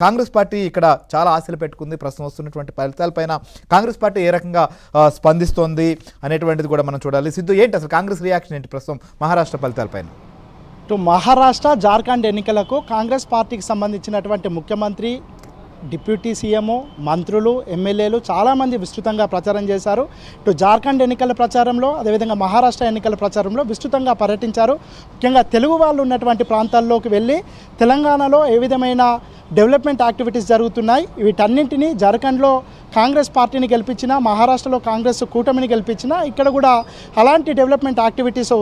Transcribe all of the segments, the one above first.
Congress party ఇక్కడ చాలా ఆశలు పెట్టుకుంది. ప్రస్తుతం వస్తున్నటువంటి ఫలితాలపైన కాంగ్రెస్ పార్టీ ఏ రకంగా స్పందిస్తోంది అనేటువంటిది కూడా మనం చూడాలి. సిద్ధు, ఏంటి అసలు కాంగ్రెస్ రియాక్షన్ ఏంటి ప్రస్తుతం మహారాష్ట్ర ఫలితాలపైన? మహారాష్ట్ర జార్ఖండ్ ఎన్నికలకు కాంగ్రెస్ పార్టీకి సంబంధించినటువంటి ముఖ్యమంత్రి, డిప్యూటీ సీఎం, మంత్రులు, ఎమ్మెల్యేలు చాలామంది విస్తృతంగా ప్రచారం చేశారు. ఇటు జార్ఖండ్ ఎన్నికల ప్రచారంలో, అదేవిధంగా మహారాష్ట్ర ఎన్నికల ప్రచారంలో విస్తృతంగా పర్యటించారు. ముఖ్యంగా తెలుగు వాళ్ళు ఉన్నటువంటి ప్రాంతాల్లోకి వెళ్ళి తెలంగాణలో ఏ విధమైన డెవలప్మెంట్ యాక్టివిటీస్ జరుగుతున్నాయి, వీటన్నింటినీ జార్ఖండ్లో కాంగ్రెస్ పార్టీని గెలిపించినా, మహారాష్ట్రలో కాంగ్రెస్ కూటమిని గెలిపించినా ఇక్కడ కూడా అలాంటి డెవలప్మెంట్ యాక్టివిటీస్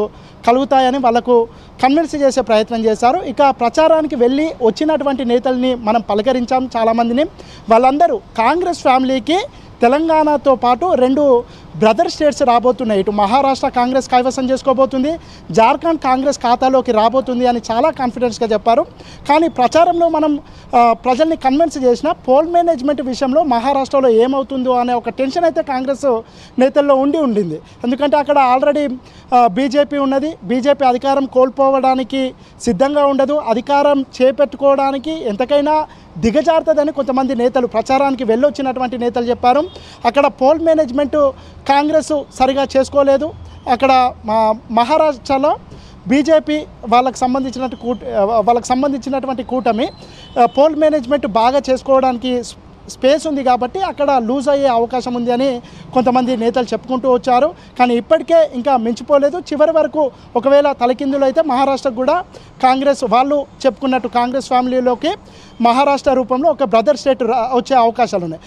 కలుగుతాయని వాళ్ళకు కన్విన్స్ చేసే ప్రయత్నం చేశారు. ఇక ప్రచారానికి వెళ్ళి వచ్చినటువంటి నేతల్ని మనం పలకరించాం చాలామందిని. వాళ్ళందరూ కాంగ్రెస్ ఫ్యామిలీకి తెలంగాణతో పాటు రెండు బ్రదర్ స్టేట్స్ రాబోతున్నాయి. ఇటు మహారాష్ట్ర కాంగ్రెస్ కైవసం చేసుకోబోతుంది, జార్ఖండ్ కాంగ్రెస్ ఖాతాలోకి రాబోతుంది అని చాలా కాన్ఫిడెన్స్గా చెప్పారు. కానీ ప్రచారంలో మనం ప్రజల్ని కన్విన్స్ చేసిన పోల్ మేనేజ్మెంట్ విషయంలో మహారాష్ట్రలో ఏమవుతుందో అనే ఒక టెన్షన్ అయితే కాంగ్రెస్ నేతల్లో ఉండింది. ఎందుకంటే అక్కడ ఆల్రెడీ బీజేపీ ఉన్నది. బీజేపీ అధికారం కోల్పోవడానికి సిద్ధంగా ఉండదు, అధికారం చేపట్టుకోవడానికి ఎంతకైనా దిగజారుతుందని కొంతమంది నేతలు, ప్రచారానికి వెళ్ళొచ్చినటువంటి నేతలు చెప్పారు. అక్కడ పోల్ మేనేజ్మెంట్ కాంగ్రెస్ సరిగా చేసుకోలేదు. అక్కడ మహారాష్ట్రలో బీజేపీ వాళ్ళకి సంబంధించినటువంటి కూటమి పోల్ మేనేజ్మెంట్ బాగా చేసుకోవడానికి స్పేస్ ఉంది కాబట్టి అక్కడ లూజ్ అయ్యే అవకాశం ఉంది అని కొంతమంది నేతలు చెప్పుకుంటూ వచ్చారు. కానీ ఇప్పటికే ఇంకా మించిపోలేదు. చివరి వరకు ఒకవేళ తలకిందులు అయితే మహారాష్ట్రకు కూడా కాంగ్రెస్, వాళ్ళు చెప్పుకున్నట్టు కాంగ్రెస్ ఫ్యామిలీలోకి మహారాష్ట్ర రూపంలో ఒక బ్రదర్ స్టేట్ వచ్చే అవకాశాలు ఉన్నాయి.